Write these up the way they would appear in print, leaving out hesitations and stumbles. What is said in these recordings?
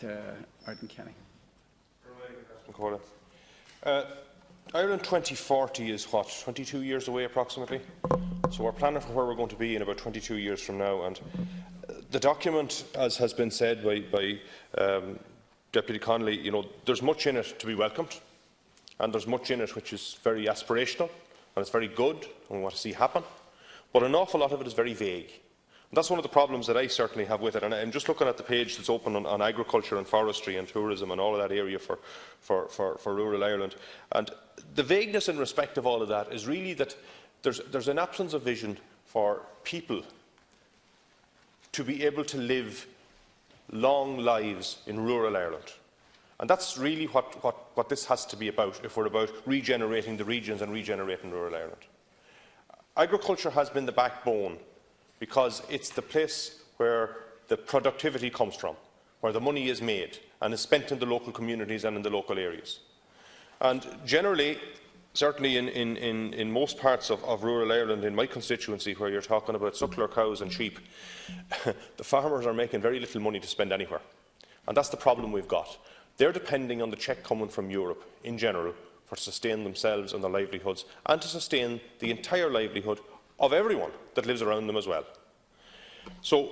Arden Kenny. Ireland 2040 is what, 22 years away approximately? So we're planning for where we're going to be in about 22 years from now. And the document, as has been said by Deputy Connolly, there's much in it to be welcomed, and there's much in it which is very aspirational, and it's very good, and we want to see happen. But an awful lot of it is very vague. And that's one of the problems that I certainly have with it. And I'm just looking at the page that's open on agriculture and forestry and tourism and all of that area for rural Ireland. And the vagueness in respect of all of that is really that there's an absence of vision for people to be able to live long lives in rural Ireland. And that's really what this has to be about if we're about regenerating the regions and regenerating rural Ireland. Agriculture has been the backbone because it's the place where the productivity comes from, where the money is made and is spent in the local communities and in the local areas. And generally, certainly in most parts of rural Ireland, in my constituency, where you're talking about suckler cows and sheep, the farmers are making very little money to spend anywhere. And that's the problem we've got. They're depending on the cheque coming from Europe in general for to sustain themselves and their livelihoods, and to sustain the entire livelihood of everyone that lives around them as well. So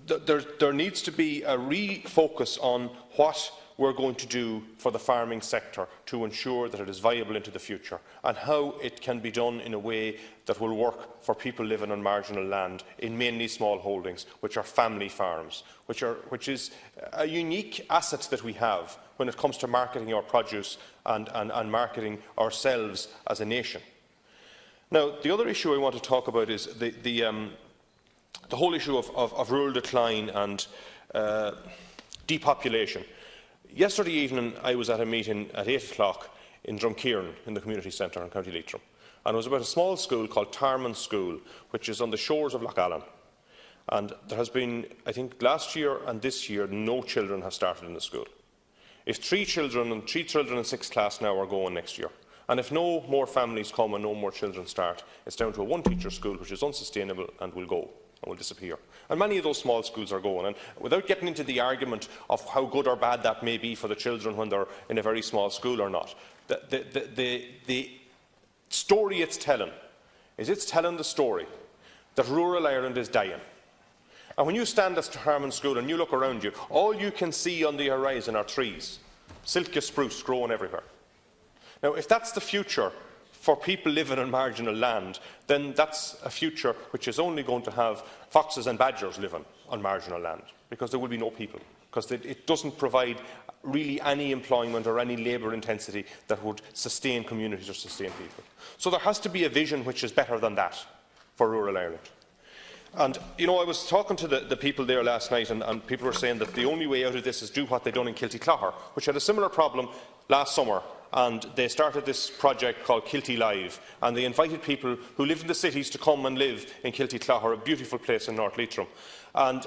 there needs to be a refocus on what we're going to do for the farming sector to ensure that it is viable into the future, and how it can be done in a way that will work for people living on marginal land in mainly small holdings, which are family farms, which is a unique asset that we have when it comes to marketing our produce and marketing ourselves as a nation. Now, the other issue I want to talk about is the whole issue of rural decline and depopulation. Yesterday evening, I was at a meeting at 8 o'clock in Drumkeeran, in the community centre in County Leitrim. And it was about a small school called Tarman School, which is on the shores of Lough Allen. And there has been, I think, last year and this year, no children have started in the school. If three children in 6th class now are going next year, and if no more families come and no more children start, it's down to a one-teacher school, which is unsustainable and will go and will disappear. And many of those small schools are going. And without getting into the argument of how good or bad that may be for the children when they're in a very small school or not, the story it's telling is it's telling the story that rural Ireland is dying. And when you stand at Tarman School and you look around you, all you can see on the horizon are trees, silky spruce growing everywhere. Now, if that's the future for people living on marginal land, then that's a future which is only going to have foxes and badgers living on marginal land, because there will be no people, because it doesn't provide really any employment or any labour intensity that would sustain communities or sustain people. So there has to be a vision which is better than that for rural Ireland. And, I was talking to the people there last night, and people were saying that the only way out of this is do what they've done in Kilty Clogher, which had a similar problem last summer. And they started this project called Kilty Live, and they invited people who live in the cities to come and live in Kilty Clogher, a beautiful place in North Leitrim. And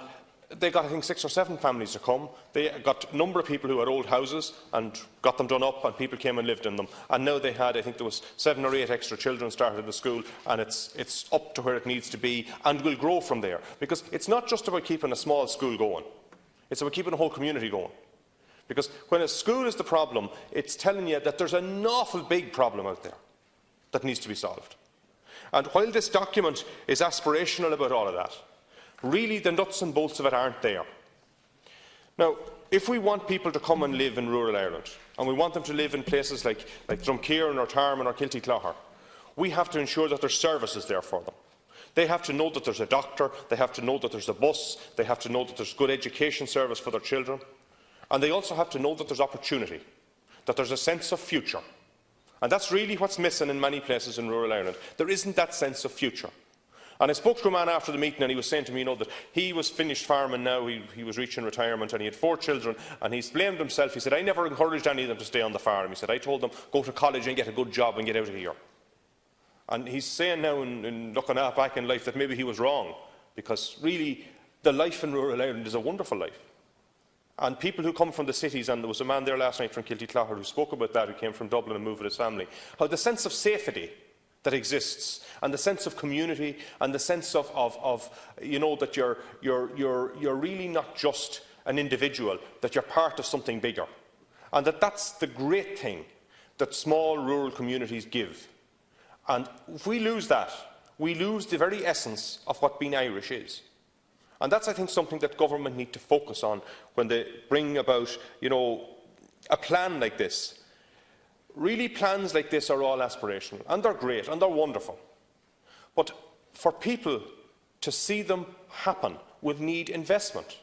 they got, I think, 6 or 7 families to come. They got a number of people who had old houses and got them done up, and people came and lived in them. And now they had, I think there was 7 or 8 extra children started in the school, and it's up to where it needs to be and will grow from there. Because it's not just about keeping a small school going, it's about keeping a whole community going. Because when a school is the problem, it's telling you that there's an awful big problem out there that needs to be solved. And while this document is aspirational about all of that, really the nuts and bolts of it aren't there. Now, if we want people to come and live in rural Ireland, and we want them to live in places like Drumkeeran or Tarman or Kilty Clogher, we have to ensure that there's services there for them. They have to know that there's a doctor, they have to know that there's a bus, they have to know that there's good education service for their children. And they also have to know that there's opportunity, that there's a sense of future. And that's really what's missing in many places in rural Ireland. There isn't that sense of future. And I spoke to a man after the meeting, and he was saying to me, that he was finished farming now, he was reaching retirement, and he had 4 children, and he's blamed himself. He said, I never encouraged any of them to stay on the farm. He said, I told them, go to college and get a good job and get out of here. And he's saying now, in looking back in life, that maybe he was wrong, because really the life in rural Ireland is a wonderful life. And people who come from the cities, and there was a man there last night from Kilty Clogher who spoke about that, who came from Dublin and moved with his family, how the sense of safety that exists, and the sense of community, and the sense of that you're really not just an individual, that you're part of something bigger. And that's the great thing that small rural communities give. And if we lose that, we lose the very essence of what being Irish is. And that's, I think, something that government need to focus on when they bring about, a plan like this. Really, plans like this are all aspirational, and they're great, and they're wonderful. But for people to see them happen will need investment.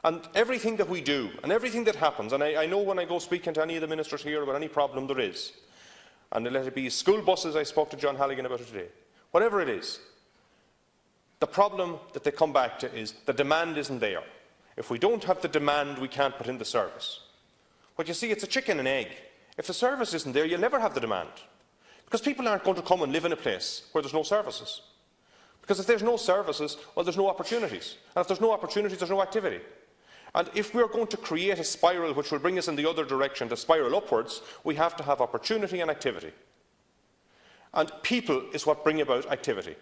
And everything that we do, and everything that happens, and I know when I go speaking to any of the ministers here about any problem there is, and let it be school buses, I spoke to John Halligan about it today, whatever it is, the problem that they come back to is the demand isn't there. If we don't have the demand, we can't put in the service. But you see, it's a chicken and egg. If the service isn't there, you'll never have the demand. Because people aren't going to come and live in a place where there's no services. Because if there's no services, well, there's no opportunities. And if there's no opportunities, there's no activity. And if we're going to create a spiral which will bring us in the other direction, to spiral upwards, we have to have opportunity and activity. And people is what bring about activity.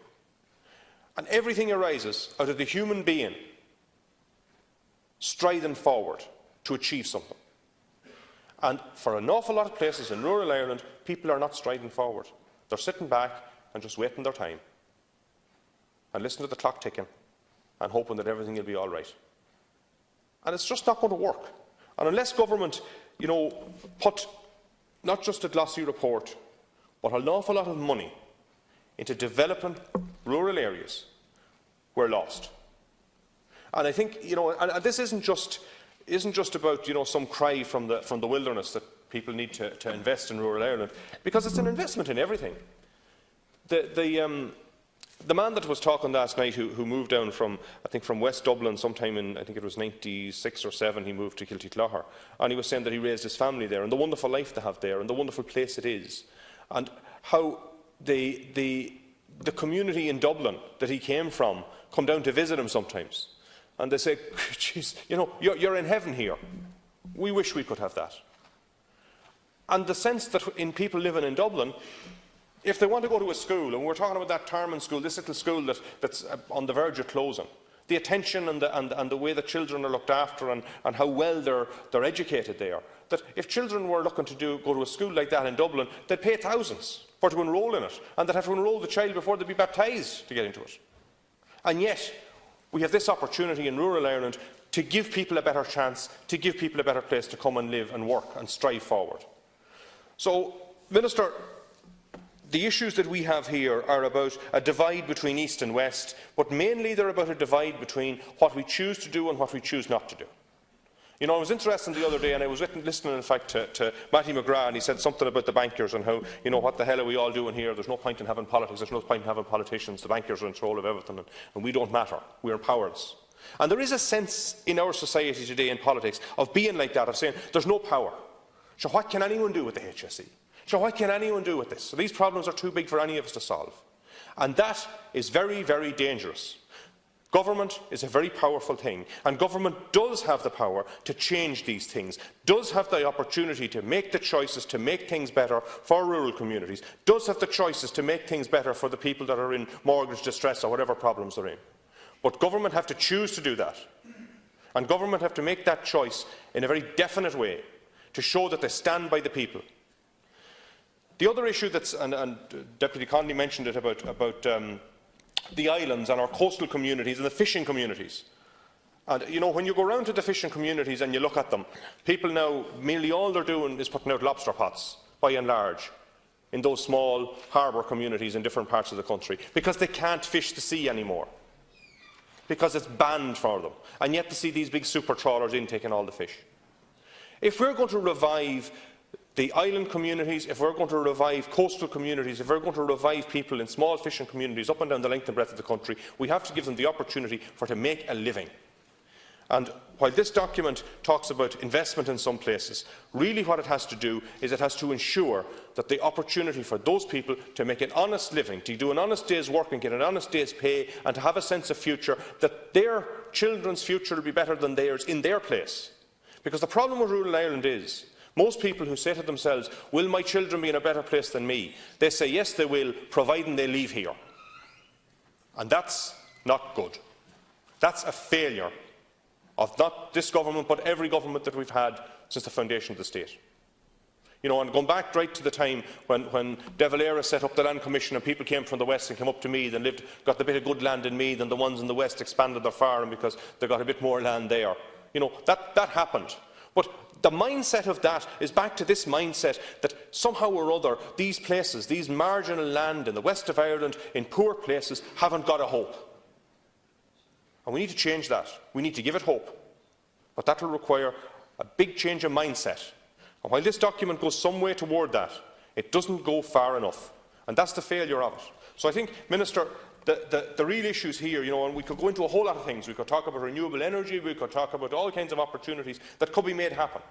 And everything arises out of the human being striding forward to achieve something. And for an awful lot of places in rural Ireland, people are not striding forward. They're sitting back and just waiting their time and listening to the clock ticking and hoping that everything will be all right. And it's just not going to work. And unless government, put not just a glossy report, but an awful lot of money into developing rural areas, we're lost. And I think, and this isn't just about, some cry from the wilderness that people need to invest in rural Ireland, because it's an investment in everything. The man that was talking last night, who moved down from West Dublin sometime in, I think it was 96 or 7, he moved to Kiltyclogher, and he was saying that he raised his family there, and the wonderful life they have there, and the wonderful place it is, and how the community in Dublin that he came from come down to visit him sometimes, and they say, "Geez, you're in heaven here. We wish we could have that." And the sense that in people living in Dublin, if they want to go to a school, and we're talking about that Tarman school, this little school that's on the verge of closing, the attention and the way that children are looked after and how well they're educated there, that if children were looking to go to a school like that in Dublin, they'd pay thousands to enrol in it, and they'd have to enrol the child before they'd be baptised to get into it. And yet, we have this opportunity in rural Ireland to give people a better chance, to give people a better place to come and live and work and strive forward. So, Minister, the issues that we have here are about a divide between East and West, but mainly they're about a divide between what we choose to do and what we choose not to do. I was interested the other day, and I was listening, in fact, to Matty McGrath, and he said something about the bankers and how, what the hell are we all doing here? There's no point in having politics, there's no point in having politicians, the bankers are in control of everything, and we don't matter, we're powerless. And there is a sense in our society today in politics of being like that, of saying there's no power. So what can anyone do with the HSE? So what can anyone do with this? So these problems are too big for any of us to solve. And that is very, very dangerous. Government is a very powerful thing, and government does have the power to change these things, does have the opportunity to make the choices to make things better for rural communities, does have the choices to make things better for the people that are in mortgage distress or whatever problems they're in. But government have to choose to do that, and government have to make that choice in a very definite way to show that they stand by the people. The other issue and Deputy Connolly mentioned it about the islands and our coastal communities and the fishing communities. And when you go around to the fishing communities and you look at them, people now, mainly all they're doing is putting out lobster pots, by and large, in those small harbour communities in different parts of the country, because they can't fish the sea anymore, because it's banned for them. And yet to see these big super trawlers in taking all the fish. If we're going to revive the island communities, if we're going to revive coastal communities, if we're going to revive people in small fishing communities up and down the length and breadth of the country, we have to give them the opportunity to make a living. And while this document talks about investment in some places, really what it has to do is it has to ensure that the opportunity for those people to make an honest living, to do an honest day's work and get an honest day's pay, and to have a sense of future, that their children's future will be better than theirs in their place. Because the problem with rural Ireland is, most people who say to themselves, will my children be in a better place than me? They say yes, they will, providing they leave here. And that's not good. That's a failure of not this government but every government that we've had since the foundation of the state. You know, and going back right to the time when De Valera set up the Land Commission and people came from the west and came up to Meath and got the bit of good land in Meath, and the ones in the west expanded their farm because they got a bit more land there. You know, that happened. But the mindset of that is back to this mindset that somehow or other these places, these marginal land in the west of Ireland, in poor places, haven't got a hope. And we need to change that. We need to give it hope. But that will require a big change of mindset. And while this document goes some way toward that, it doesn't go far enough. And that's the failure of it. So I think, Minister, the real issues here, you know, and we could go into a whole lot of things. We could talk about renewable energy, we could talk about all kinds of opportunities that could be made happen.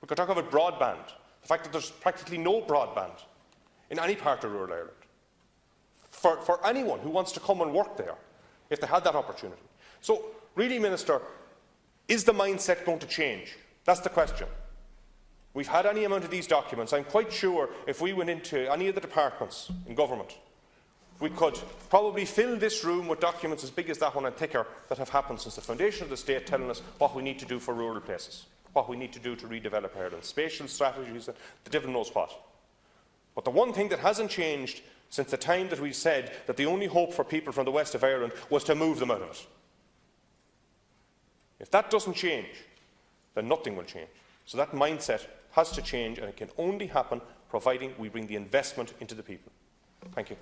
We could talk about broadband, the fact that there's practically no broadband in any part of rural Ireland. For anyone who wants to come and work there, if they had that opportunity. So, really, Minister, is the mindset going to change? That's the question. We've had any amount of these documents. I'm quite sure if we went into any of the departments in government, we could probably fill this room with documents as big as that one and thicker that have happened since the foundation of the state, telling us what we need to do for rural places, what we need to do to redevelop Ireland, spatial strategies, the devil knows what. But the one thing that hasn't changed since the time that we said that the only hope for people from the west of Ireland was to move them out of it. If that doesn't change, then nothing will change. So that mindset has to change, and it can only happen providing we bring the investment into the people. Thank you.